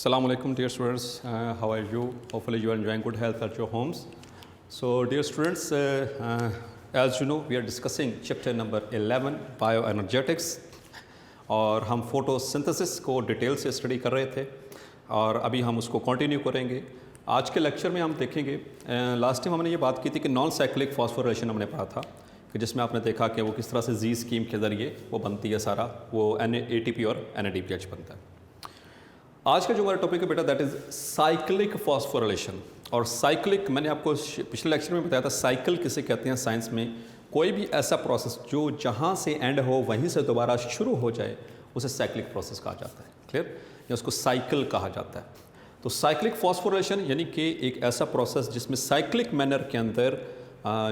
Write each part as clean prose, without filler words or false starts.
Assalamu alaikum, dear students. How are you? Hopefully you are enjoying good health at your homes. So dear students, as you know, we are discussing chapter number 11 bioenergetics और हम photosynthesis को detail से study कर रहे थे और अभी हम उसको कंटिन्यू करेंगे। आज के लेक्चर में हम देखेंगे, लास्ट टाइम हमने ये बात की थी कि नॉन साइक्लिक फॉस्फोरेशन हमने पढ़ा था कि जिसमें आपने देखा कि वो किस तरह से जी स्कीम के ज़रिए वो बनती है, सारा वो ATP और NADPH बनता है। आज का जो हमारा टॉपिक है बेटा दैट इज़ साइक्लिक फॉस्फोरिलेशन। और साइक्लिक मैंने आपको पिछले लेक्चर में बताया था, साइकिल किसे कहते हैं साइंस में, कोई भी ऐसा प्रोसेस जो जहाँ से एंड हो वहीं से दोबारा शुरू हो जाए उसे साइक्लिक प्रोसेस कहा जाता है। क्लियर, या उसको साइकिल कहा जाता है। तो साइक्लिक फॉस्फोरिलेशन यानी कि एक ऐसा प्रोसेस जिसमें साइक्लिक मैनर के अंदर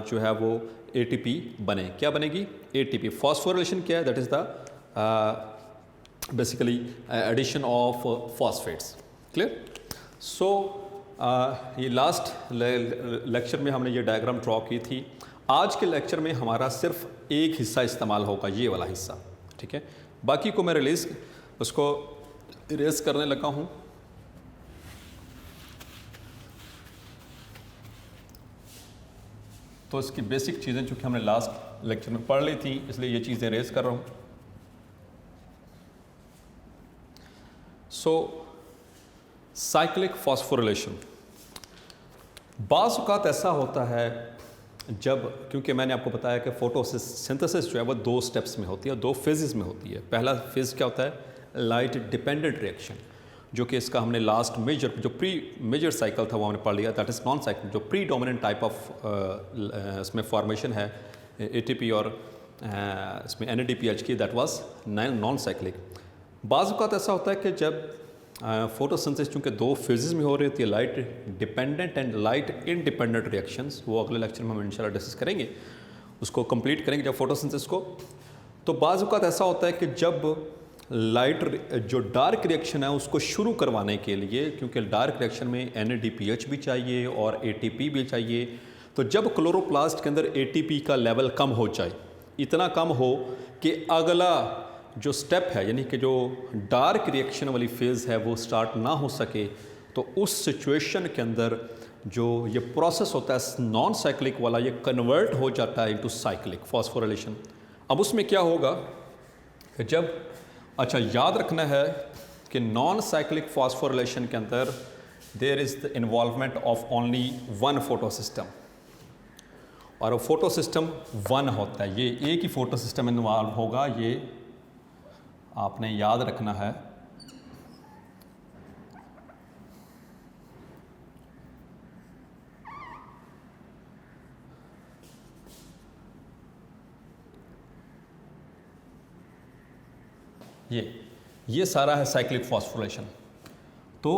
जो है वो ATP बने। क्या बनेगी? ATP। फॉस्फोरिलेशन क्या है? That is the basically addition of phosphates. Clear. So ये लास्ट लेक्चर में हमने ये डायग्राम ड्रॉ की थी। आज के लेक्चर में हमारा सिर्फ एक हिस्सा इस्तेमाल होगा, ये वाला हिस्सा, ठीक है। बाकी को मैं उसको इरेज करने लगा हूँ। तो इसकी बेसिक चीज़ें जो कि हमने लास्ट लेक्चर में पढ़ ली थी, इसलिए ये चीज़ें इरेज कर रहा हूँ। सो साइक्लिक फॉस्फोरिलेशन बाज़ औक़ात ऐसा होता है जब, क्योंकि मैंने आपको बताया कि फोटोसिंथेसिस जो है वो 2 स्टेप्स में होती है, 2 फेजेस में होती है। पहला फेज़ क्या होता है? लाइट डिपेंडेंट रिएक्शन, जो कि इसका हमने लास्ट मेजर साइकिल था वो हमने पढ़ लिया। दैट इज़ नॉन साइकिल, जो प्री डोमिनेंट टाइप ऑफ इसमें फॉर्मेशन है ATP और इसमें NADPH की, दैट वाज नॉन साइक्लिक। बाज़ औक़ात ऐसा होता है कि जब फोटोसिंथेसिस चूँकि 2 फेजेस में हो रही होती है, light dependent and light independent reactions, वो अगले लेक्चर में हम इंशाल्लाह डिस्कस करेंगे, उसको कंप्लीट करेंगे जब फोटोसिंथेसिस को। तो बाज़ औक़ात ऐसा होता है कि जब लाइट जो डार्क रिएक्शन है उसको शुरू करवाने के लिए, क्योंकि डार्क रिएक्शन में NADPH भी चाहिए और ATP भी चाहिए, तो जब क्लोरोप्लास्ट के अंदर ATP का लेवल कम हो जाए, इतना कम हो कि अगला जो स्टेप है यानी कि जो डार्क रिएक्शन वाली फेज़ है वो स्टार्ट ना हो सके, तो उस सिचुएशन के अंदर जो ये प्रोसेस होता है नॉन साइक्लिक वाला, ये कन्वर्ट हो जाता है इनटू साइक्लिक फॉस्फोरिलेशन। अब उसमें क्या होगा कि जब, अच्छा याद रखना है कि नॉन साइक्लिक फॉस्फोरिलेशन के अंदर there is the involvement of only 1 photo system, और वो फोटो सिस्टम 1 होता है। ये एक ही फोटो सिस्टम इन्वॉल्व होगा, ये आपने याद रखना है। ये सारा है साइक्लिक फॉस्फोरिलेशन। तो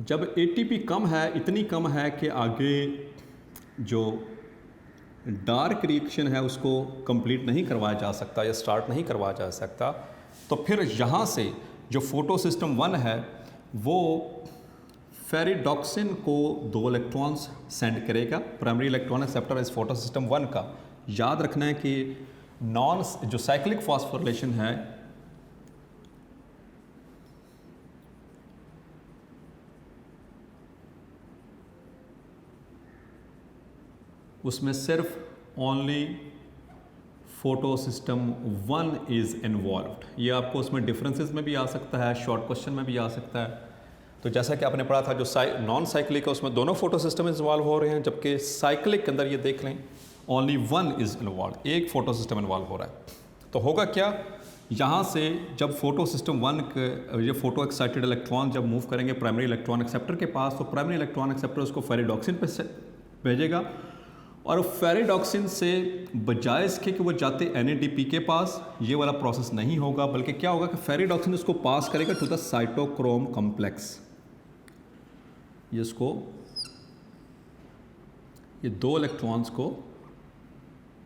जब ATP कम है, इतनी कम है कि आगे जो डार्क रिएक्शन है उसको कंप्लीट नहीं करवाया जा सकता या स्टार्ट नहीं करवाया जा सकता, तो फिर यहाँ से जो फोटो सिस्टम 1 है वो फेरिडॉक्सिन को 2 इलेक्ट्रॉन्स सेंड करेगा। प्राइमरी इलेक्ट्रॉन एक्सेप्टर इस फोटो सिस्टम 1 का। याद रखना है कि जो साइक्लिक फॉस्फोरिलेशन है उसमें सिर्फ only photo system 1 is involved. ये आपको उसमें डिफरेंसेस में भी आ सकता है, शॉर्ट क्वेश्चन में भी आ सकता है। तो जैसा कि आपने पढ़ा था, जो नॉन साइक्लिक है उसमें दोनों फोटो सिस्टम इन्वॉल्व हो रहे हैं, जबकि साइक्लिक के अंदर ये देख लें ओनली 1 इज़ इन्वॉल्व, एक फोटो सिस्टम इन्वॉल्व हो रहा है। तो होगा क्या, यहाँ से जब फोटो सिस्टम 1 के ये फोटो एक्साइटेड इलेक्ट्रॉन जब मूव करेंगे प्राइमरी इलेक्ट्रॉन एक्सेप्टर के पास, तो प्राइमरी इलेक्ट्रॉन एक्सेप्टर उसको फेरिडॉक्सिन पे भेजेगा, और फेरिडॉक्सिन से बजाय इसके कि वो जाते NADP के पास, ये वाला प्रोसेस नहीं होगा, बल्कि क्या होगा कि फेरिडॉक्सिन इसको पास करेगा टू द साइटोक्रोम कॉम्प्लेक्स। ये 2 इलेक्ट्रॉन्स को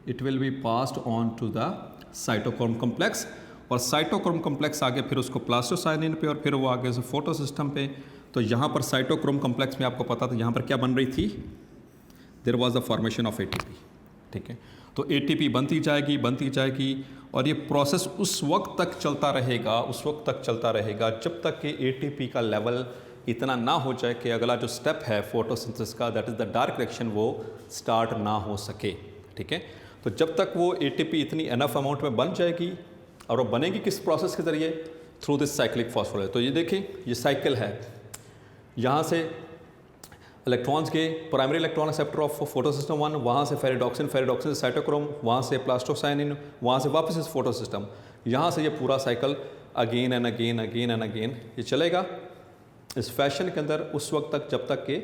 it will be passed on to the cytochrome complex, और साइटोक्रोम कॉम्प्लेक्स आगे फिर उसको प्लास्टोसाइनिन पे, और फिर वो आगे से फोटो सिस्टम पे। तो यहाँ पर साइटोक्रोम कॉम्प्लेक्स में आपको पता था यहाँ पर क्या बन रही थी, there was the formation of ATP, ठीक है। तो एटीपी बनती जाएगी और ये प्रोसेस उस वक्त तक चलता रहेगा जब तक कि एटीपी का लेवल इतना ना हो जाए कि अगला जो स्टेप है फोटोसिंथेसिस का, that is the dark reaction, वो स्टार्ट ना हो सके। ठीक है, तो जब तक वो एटीपी इतनी एनफ अमाउंट में बन जाएगी, और वो बनेगी किस प्रोसेस के ज़रिए? Through this cyclic phosphorylation. तो ये देखिए, ये साइकिल है, यहाँ से इलेक्ट्रॉन्स के primary electron acceptor of photosystem 1, वहाँ से फेरिडॉक्सिन से साइटोक्रोम, वहाँ से प्लास्टोसाइनिन, वहाँ से वापस इस फोटोसिस्टम, यहाँ से ये पूरा साइकिल अगेन एंड अगेन ये चलेगा इस फैशन के अंदर उस वक्त तक जब तक कि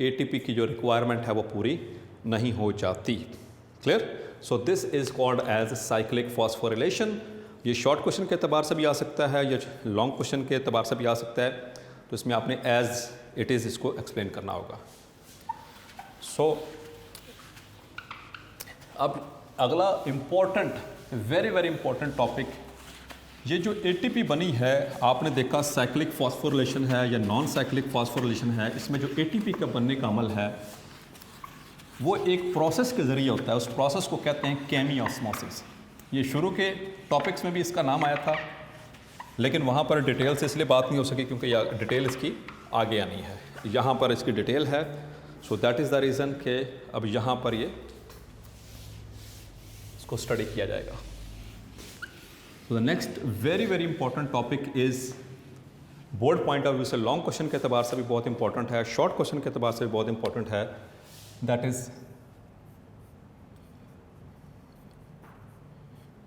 एटीपी की जो रिक्वायरमेंट है वो पूरी नहीं हो जाती। Clear? So this is called as cyclic phosphorylation. ये शॉर्ट क्वेश्चन के एतबार से भी आ सकता है या लॉन्ग क्वेश्चन के एतबार से भी आ सकता है, तो इसमें आपने एज इट इज़ इसको एक्सप्लेन करना होगा। सो अब अगला इम्पोर्टेंट, वेरी इंपॉर्टेंट टॉपिक, ये जो एटीपी बनी है, आपने देखा साइक्लिक फॉस्फोरिलेशन है या नॉन साइक्लिक फॉस्फोरिलेशन है, इसमें जो एटीपी का बनने का अमल है वो एक प्रोसेस के ज़रिए होता है। उस प्रोसेस को कहते हैं केमियोस्मोसिस। ये शुरू के टॉपिक्स में भी इसका नाम आया था, लेकिन वहाँ पर डिटेल से इसलिए बात नहीं हो सकी क्योंकि डिटेल इसकी आगे आनी है। यहाँ पर इसकी डिटेल है, so that is the reason कि अब यहाँ पर ये इसको स्टडी किया जाएगा। So the next very important topic is board point of view से, लॉन्ग क्वेश्चन के एतबार से भी बहुत इंपॉर्टेंट है, शॉर्ट क्वेश्चन के एतबार से भी बहुत इंपॉर्टेंट है, दैट इज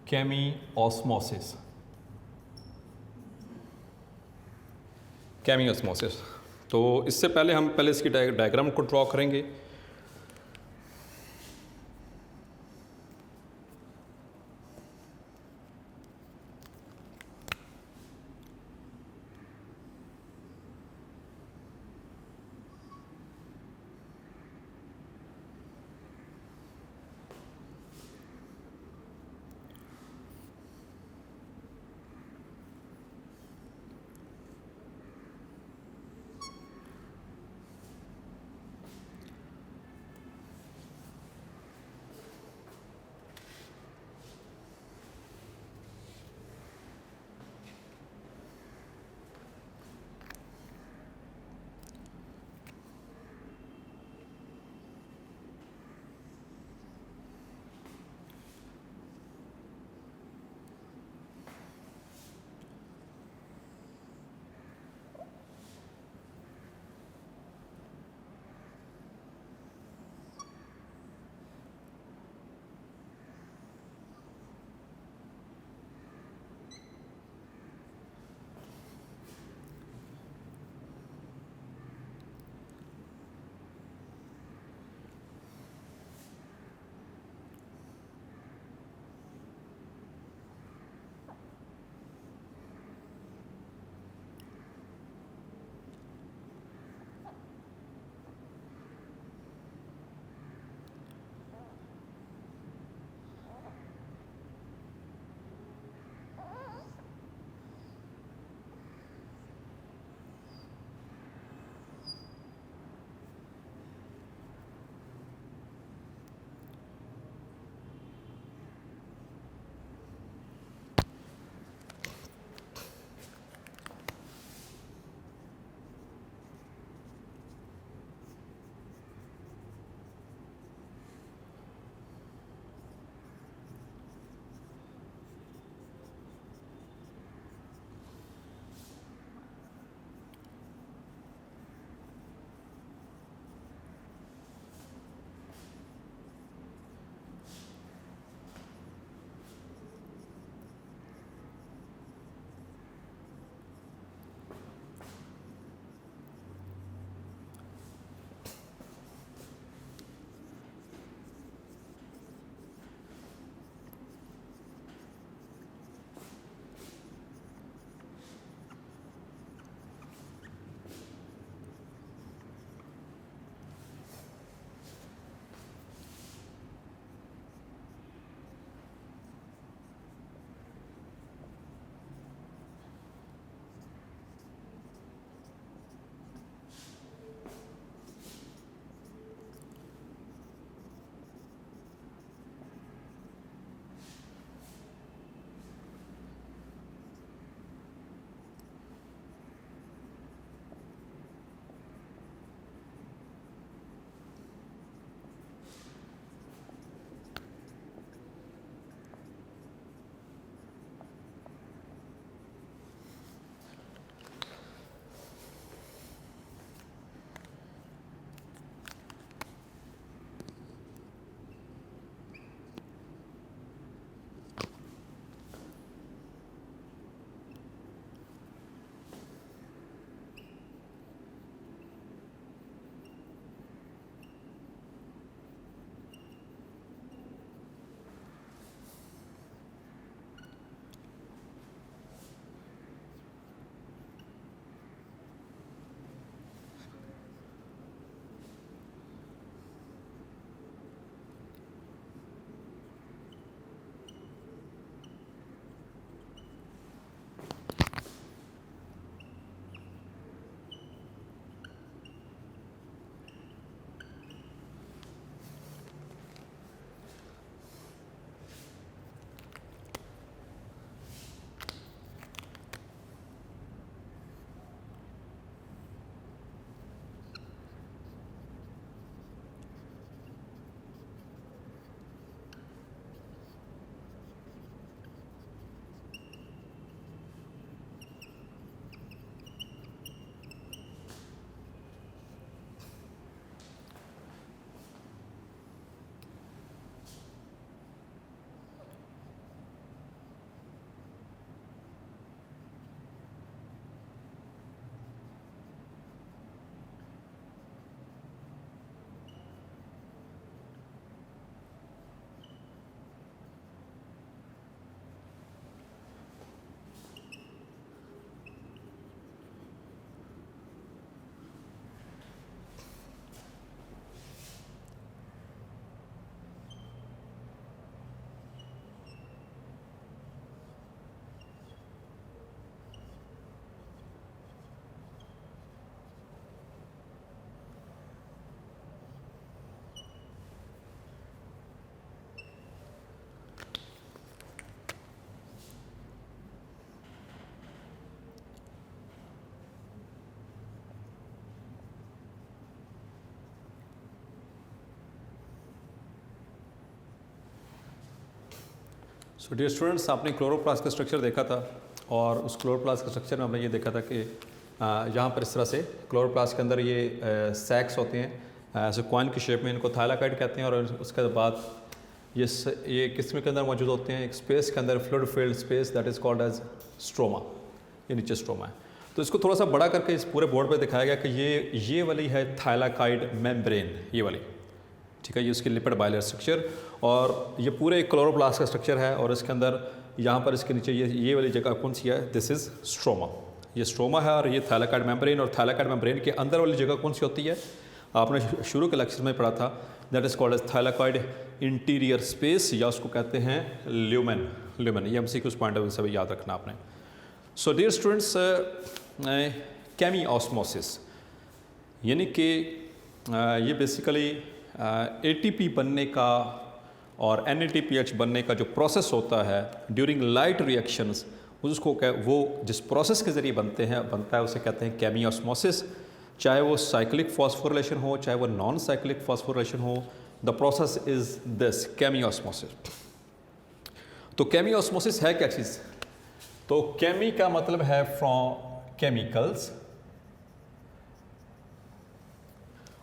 केमियोस्मोसिस। केमियोस्मोसिस, तो इससे पहले हम इसकी डायग्राम को ड्रॉ करेंगे। सो डियर स्टूडेंट्स, आपने क्लोरोप्लास्ट का स्ट्रक्चर देखा था और उस क्लोरोप्लास्ट के स्ट्रक्चर में हमने ये देखा था कि यहाँ पर इस तरह से क्लोरोप्लास्ट के अंदर ये सैक्स होते हैं ऐसे कॉइन की शेप में, इनको थाइलाकाइड कहते हैं। और उसके बाद ये किस्म के अंदर मौजूद होते हैं एक स्पेस के अंदर, fluid filled space, that is called as stroma. ये नीचे स्ट्रोमा है। तो इसको थोड़ा सा बड़ा करके इस पूरे बोर्ड पे दिखाया गया कि ये वाली है थाइलाकाइड मेम्ब्रेन, ये वाली, ठीक है। ये उसकी लिपिड बाइलर स्ट्रक्चर और ये पूरे क्लोरोप्लास्ट का स्ट्रक्चर है। और इसके अंदर यहाँ पर इसके नीचे ये वाली जगह कौन सी है, दिस इज़ स्ट्रोमा। ये स्ट्रोमा है और ये थाइलाकाइड मेम्ब्रेन। और थाइलाकाइड मेम्ब्रेन के अंदर वाली जगह कौन सी होती है, आपने शुरू के लेक्चर में पढ़ा था, that is called as thylakoid interior space, या उसको कहते हैं ल्यूमेन। ल्यूमेन ये MCQ पॉइंट ऑफ व्यू से भी याद रखना आपने। So dear students, chemiosmosis यानी कि ये बेसिकली ATP बनने का और NADPH बनने का जो प्रोसेस होता है ड्यूरिंग लाइट रिएक्शंस, उसको वो जिस प्रोसेस के ज़रिए बनता है उसे कहते हैं केमी ऑस्मोसिस। चाहे वो साइक्लिक फॉस्फोरिलेशन हो, चाहे वो नॉन साइक्लिक फॉस्फोरिलेशन हो, the process is this chemiosmosis. तो केमी ऑस्मोसिस है क्या चीज़? तो केमी का मतलब है फ्रॉम केमिकल्स,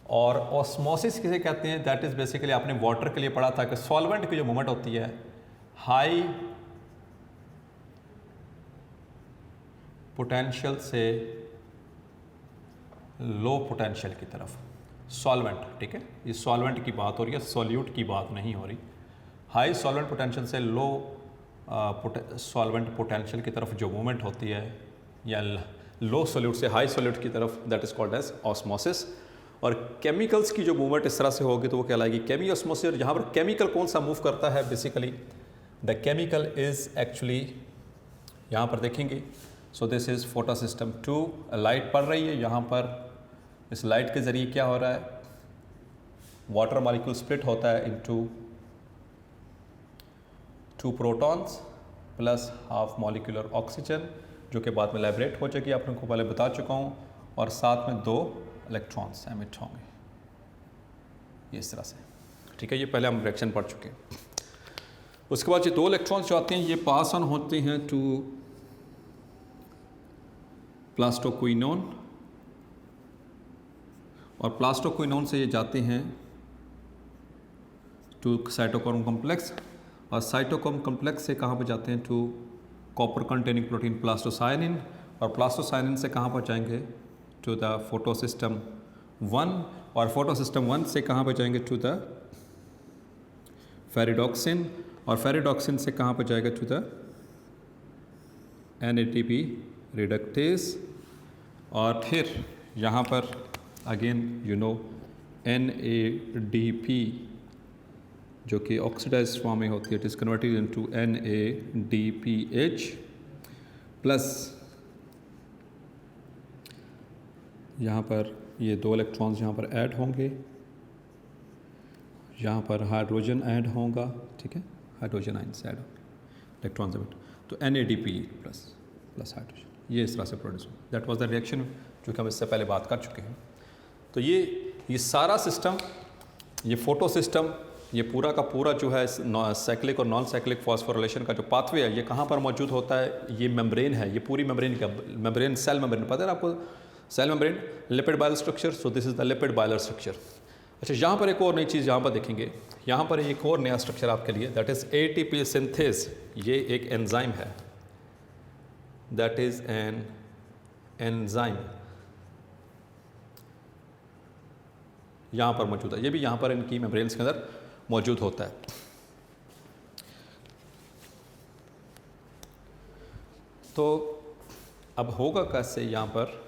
और ऑस्मोसिस किसे कहते हैं, दैट इज़ बेसिकली आपने वाटर के लिए पढ़ा था कि सॉल्वेंट की जो मूवमेंट होती है हाई पोटेंशियल से लो पोटेंशियल की तरफ, सॉल्वेंट, ठीक है। ये सॉल्वेंट की बात हो रही है, सॉल्यूट की बात नहीं हो रही। हाई सॉल्वेंट पोटेंशियल से लो सॉल्वेंट पोटेंशियल की तरफ जो मूवमेंट होती है, या लो सॉल्यूट से हाई सॉल्यूट की तरफ, that is called as osmosis. और केमिकल्स की जो मूवमेंट इस तरह से होगी तो वो कहलाएगी केमी ऑस्मोसिस। और यहाँ पर केमिकल कौन सा मूव करता है, basically the chemical is actually, यहाँ पर देखेंगे, सो this is photo system 2, light पड़ रही है यहाँ पर। इस लाइट के ज़रिए क्या हो रहा है, वाटर मॉलिक्यूल स्प्लिट होता है into 2 protons plus half molecular oxygen, जो कि बाद में लैबरेट हो जाएगी, आपने को पहले बता चुका हूँ। और साथ में 2 इलेक्ट्रॉन्स एमिट होंगे, ये इस तरह से, ठीक है। ये पहले हम रिएक्शन पढ़ चुके हैं। उसके बाद ये 2 इलेक्ट्रॉन्स जो आते हैं ये पास ऑन होते हैं टू प्लास्टोक्विनोन, और प्लास्टोक्विनोन से ये जाते हैं टू साइटोक्रोम कॉम्प्लेक्स, और साइटोक्रोम कॉम्प्लेक्स से कहाँ पर जाते हैं, to copper containing protein plastocyanin, और प्लास्टोसाइनिन से कहाँ पर जाएंगे, टू द फोटोसिस्टम 1, और फोटोसिस्टम 1 से कहाँ पर जाएंगे, टू द फेरिडोक्सिन, और फेरिडोक्सिन से कहाँ पर जाएगा, टू द NADP रिडक्टेस। और फिर यहाँ पर अगेन यू नो NADP जो कि ऑक्सीडाइज्ड फॉर्म में होती है, it is converted into NADPH plus, यहाँ पर ये 2 इलेक्ट्रॉन्स यहाँ पर ऐड होंगे, यहाँ पर हाइड्रोजन ऐड होगा, ठीक है, हाइड्रोजन आयंस ऐड होंगे, इलेक्ट्रॉन्स एमिट, तो NADP प्लस हाइड्रोजन, ये इस तरह से प्रोड्यूस होगा। दैट वाज द रिएक्शन जो कि हम इससे पहले बात कर चुके हैं। तो ये सारा सिस्टम, ये फोटो सिस्टम, ये पूरा का पूरा जो है साइक्लिक और नॉन साइक्लिक फॉस्फोरिलेशन का जो पाथवे है, ये कहाँ पर मौजूद होता है, ये मेम्ब्रेन है, ये पूरी मेम्ब्रेन का मेम्ब्रेन, सेल मेम्ब्रेन, पता है आपको, cell membrane, lipid bilayer structure, so this is the lipid bilayer structure. अच्छा, यहाँ पर एक और नई चीज़ यहाँ पर देखेंगे, यहाँ पर एक और नया स्ट्रक्चर आपके लिए, दैट इज़ ATP सिंथेज। ये एक एंजाइम है, दैट इज़ एन एंजाइम, यहाँ पर मौजूद है। ये भी यहाँ पर इनकी मेम्ब्रेन्स के अंदर मौजूद होता है। तो अब होगा कैसे यहाँ पर,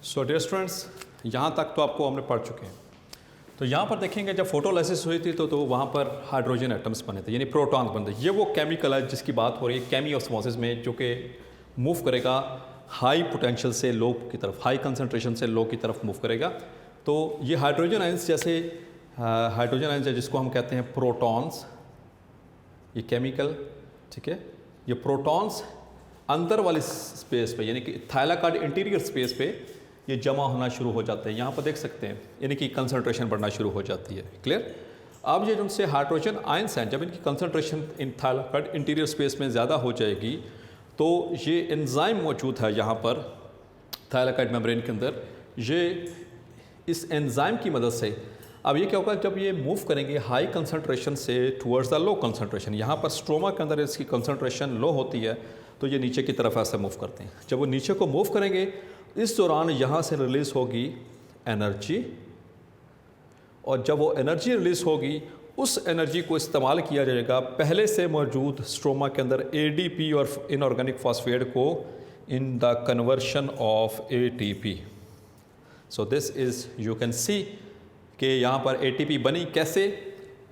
सो डियर स्टूडेंट्स, यहाँ तक तो आपको हमने पढ़ चुके हैं। तो यहाँ पर देखेंगे जब फोटोलाइसिस हुई थी तो वहाँ पर हाइड्रोजन एटम्स बने थे, यानी प्रोटॉन बने थे। ये वो केमिकल है जिसकी बात हो रही है केमियोस्मोसिस में, जो कि मूव करेगा हाई पोटेंशियल से लो की तरफ, हाई कंसनट्रेशन से लो की तरफ मूव करेगा। तो ये हाइड्रोजन आयंस जैसे हाइड्रोजन आयंस है जिसको हम कहते हैं प्रोटॉन्स, ये केमिकल, ठीक है। ये प्रोटॉन्स अंदर वाली स्पेस पे, यानी कि थाइलाकॉइड इंटीरियर स्पेस पे ये जमा होना शुरू हो जाते हैं। यहाँ पर देख सकते हैं, यानी कि कंसंट्रेशन बढ़ना शुरू हो जाती है। क्लियर। अब ये जिनसे हाइड्रोजन आयंस हैं, जब इनकी concentration in thylakoid interior space में ज़्यादा हो जाएगी तो ये एंजाइम मौजूद है यहाँ पर थाइलाकॉइड मेम्ब्रेन के अंदर। ये इस एंजाइम की मदद से अब ये क्या होगा, जब ये मूव करेंगे हाई कंसंट्रेशन से टुवर्ड्स द लो कंसंट्रेशन, यहाँ पर स्ट्रोमा के अंदर इसकी कंसंट्रेशन लो होती है तो ये नीचे की तरफ ऐसे मूव करते हैं। जब वो नीचे को मूव करेंगे इस दौरान यहाँ से रिलीज़ होगी एनर्जी, और जब वो एनर्जी रिलीज़ होगी उस एनर्जी को इस्तेमाल किया जाएगा पहले से मौजूद स्ट्रोमा के अंदर एडीपी और इनऑर्गेनिक फॉस्फेट को in the conversion of ATP. So this is you can see कि यहाँ पर एटीपी बनी कैसे,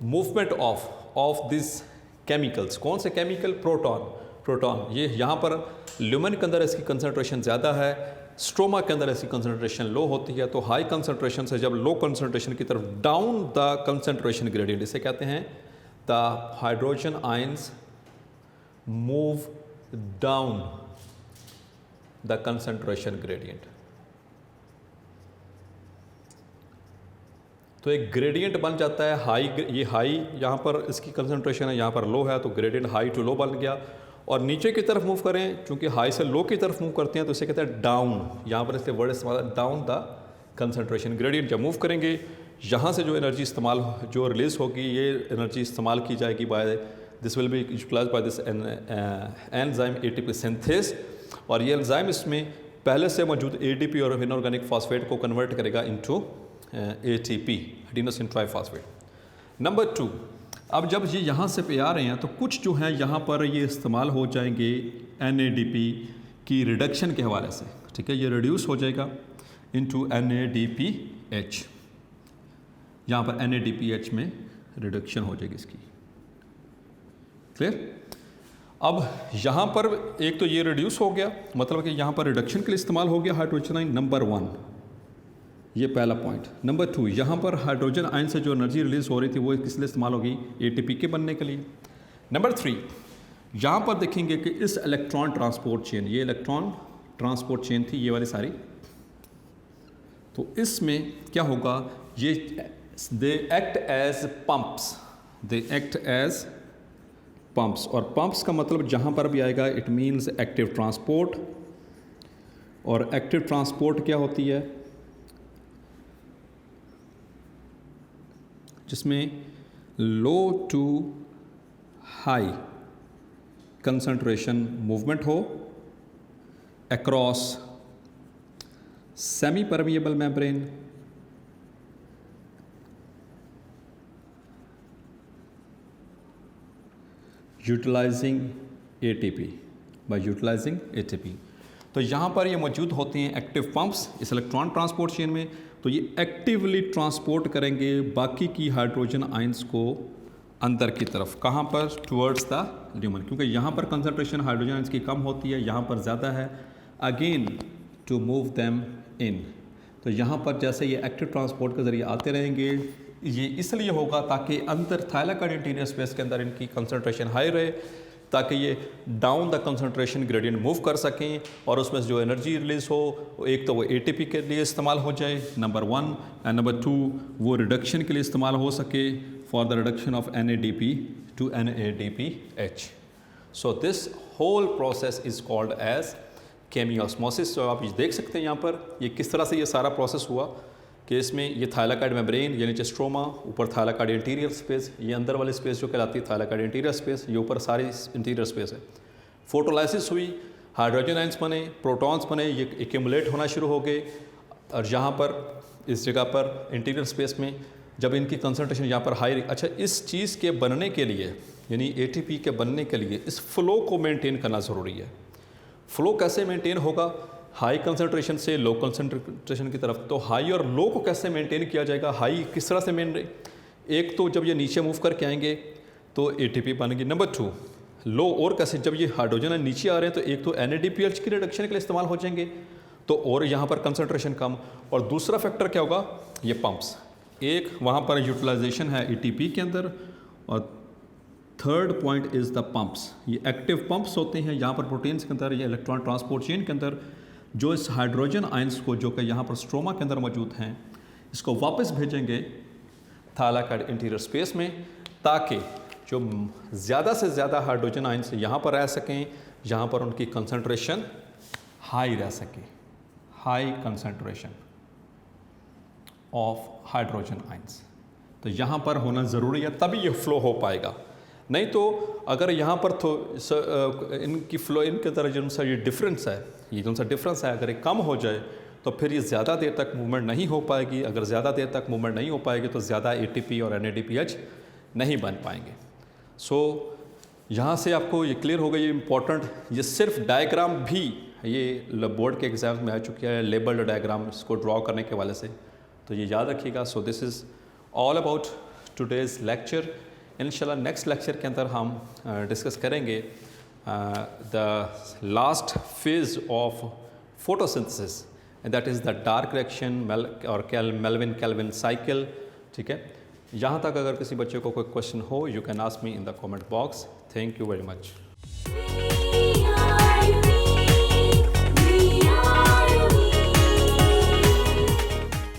मूवमेंट ऑफ दिस केमिकल्स। कौन से केमिकल? प्रोटॉन। ये यहाँ पर ल्यूमेन के अंदर इसकी कंसंट्रेशन ज़्यादा है, स्ट्रोमा के अंदर इसकी कंसंट्रेशन लो होती है। तो हाई कंसंट्रेशन से जब लो कंसंट्रेशन की तरफ डाउन द कंसंट्रेशन ग्रेडियंट, इसे कहते हैं the hydrogen ions move down the concentration gradient. तो एक ग्रेडियंट बन जाता है हाई, ये हाई यहाँ पर इसकी कंसंट्रेशन है, यहाँ पर लो है, तो ग्रेडियंट हाई टू लो बन गया। और नीचे की तरफ मूव करें, चूँकि हाई से लो की तरफ मूव करते हैं तो इसे कहते हैं डाउन। यहाँ पर इसके वर्ड इस्तेमाल डाउन द कंसंट्रेशन ग्रेडियंट। जब मूव करेंगे यहाँ से जो एनर्जी इस्तेमाल जो रिलीज़ होगी, ये एनर्जी इस्तेमाल की जाएगी by this will be utilized by this enzyme ATP synthase. और ये एंजाइम इसमें पहले से मौजूद एडीपी और इनऑर्गेनिक फॉस्फेट को कन्वर्ट करेगा into ATP, adenosine triphosphate. Number 2, अब जब ये यहाँ से पे आ रहे हैं तो कुछ जो है यहाँ पर ये इस्तेमाल हो जाएंगे NADP की रिडक्शन के हवाले से, ठीक है। ये रिड्यूस हो जाएगा इनटू NADPH, यहाँ पर NADPH में रिडक्शन हो जाएगी इसकी। क्लियर। अब यहाँ पर एक तो ये रिड्यूस हो गया, मतलब कि यहाँ पर रिडक्शन के लिए इस्तेमाल हो गया हाइड्रोजन आयन, नंबर 1, ये पहला पॉइंट। नंबर 2, यहाँ पर हाइड्रोजन आयन से जो एनर्जी रिलीज हो रही थी वो किस लिए इस्तेमाल होगी? एटीपी के बनने के लिए। नंबर 3, यहाँ पर देखेंगे कि इस इलेक्ट्रॉन ट्रांसपोर्ट चेन, ये इलेक्ट्रॉन ट्रांसपोर्ट चेन थी ये वाली सारी, तो इसमें क्या होगा, ये they act as pumps, they act as pumps. और पंप्स का मतलब जहाँ पर भी आएगा इट मीन्स एक्टिव ट्रांसपोर्ट। और एक्टिव ट्रांसपोर्ट क्या होती है? जिसमें low to high concentration movement हो across semi permeable membrane, utilizing ATP, by utilizing ATP. तो यहाँ पर ये मौजूद होते हैं एक्टिव पंप्स इस इलेक्ट्रॉन ट्रांसपोर्ट चेन में। तो ये एक्टिवली ट्रांसपोर्ट करेंगे बाकी की हाइड्रोजन आयंस को अंदर की तरफ, कहाँ पर? टुवर्ड्स द ल्यूमेन, क्योंकि यहाँ पर कंसंट्रेशन हाइड्रोजन आयंस की कम होती है, यहाँ पर ज़्यादा है। Again to move them in, तो यहाँ पर जैसे ये एक्टिव ट्रांसपोर्ट के ज़रिए आते रहेंगे, ये इसलिए होगा ताकि अंदर थाइलाकॉइड इंटीरियर स्पेस के अंदर इनकी कंसंट्रेशन हाई रहे, ताकि ये down the concentration gradient move कर सकें और उसमें से जो एनर्जी रिलीज़ हो, एक तो वो एटीपी के लिए इस्तेमाल हो जाए, नंबर 1, एंड नंबर 2 वो रिडक्शन के लिए इस्तेमाल हो सके for the reduction of NADP to NADPH। So this whole process is called as chemiosmosis. तो आप देख सकते हैं यहाँ पर ये किस तरह से ये सारा प्रोसेस हुआ कि इसमें ये थाइलाकॉइड मेम्ब्रेन, ये नीचे स्ट्रोमा, ऊपर थाइलाकॉइड इंटीरियर स्पेस, ये अंदर वाली स्पेस जो कहलाती है थाइलाकॉइड इंटीरियर स्पेस, ये ऊपर सारी इंटीरियर स्पेस है। फोटोलाइसिस हुई, हाइड्रोजन आयंस बने, प्रोटॉन्स बने, ये एक्यूमुलेट होना शुरू हो गए। और यहाँ पर इस जगह पर इंटीरियर स्पेस में जब इनकी कंसंट्रेशन यहाँ पर हाई, अच्छा इस चीज़ के बनने के लिए, यानी ATP के बनने के लिए इस फ्लो को मेनटेन करना ज़रूरी है। फ्लो कैसे मेंटेन होगा? हाई कंसंट्रेशन से लो कंसंट्रेशन की तरफ। तो हाई और लो को कैसे मेंटेन किया जाएगा, हाई किस तरह से एक तो जब ये नीचे मूव करके आएंगे तो एटीपी बनेगी। नंबर 2 लो और कैसे, जब ये हाइड्रोजन नीचे आ रहे हैं तो एक तो NADPH की रिडक्शन के लिए इस्तेमाल हो जाएंगे तो और यहाँ पर कंसंट्रेशन कम। और दूसरा फैक्टर क्या होगा, ये पंप्स, एक वहाँ पर यूटिलाइजेशन है ATP के अंदर, और third point is the pumps. ये एक्टिव पंप्स होते हैं यहाँ पर प्रोटीन्स के अंदर, ये इलेक्ट्रॉन ट्रांसपोर्ट चेन के अंदर, जो इस हाइड्रोजन आयंस को जो कि यहाँ पर स्ट्रोमा के अंदर मौजूद हैं इसको वापस भेजेंगे थाइलाकॉइड इंटीरियर स्पेस में, ताकि जो ज़्यादा से ज़्यादा हाइड्रोजन आयंस यहाँ पर रह सकें, यहाँ पर उनकी कंसंट्रेशन हाई रह सके, high concentration of hydrogen ions. तो यहाँ पर होना ज़रूरी है, तभी ये फ्लो हो पाएगा। नहीं तो अगर यहाँ पर तो इनकी फ्लो, इनके तरह जो सा ये डिफरेंस है, ये जो सा डिफरेंस है अगर ये कम हो जाए तो फिर ये ज़्यादा देर तक मूवमेंट नहीं हो पाएगी। अगर ज़्यादा देर तक मूवमेंट नहीं हो पाएगी तो ज़्यादा ATP और NADPH नहीं बन पाएंगे। सो यहाँ से आपको ये क्लियर हो गई, ये इम्पॉर्टेंट, ये सिर्फ डायग्राम भी ये बोर्ड के एग्जाम्स में आ चुकी है, लेबल्ड डायग्राम इसको ड्रॉ करने के वाले से, तो ये याद रखिएगा। सो this is all about today's lecture. इंशाल्लाह नेक्स्ट लेक्चर के अंदर हम डिस्कस करेंगे the last phase of photosynthesis, that is the dark reaction और मेल्विन केल्विन साइकिल। ठीक है, यहाँ तक अगर किसी बच्चे को कोई क्वेश्चन हो, you can ask me in the comment box. Thank you very much.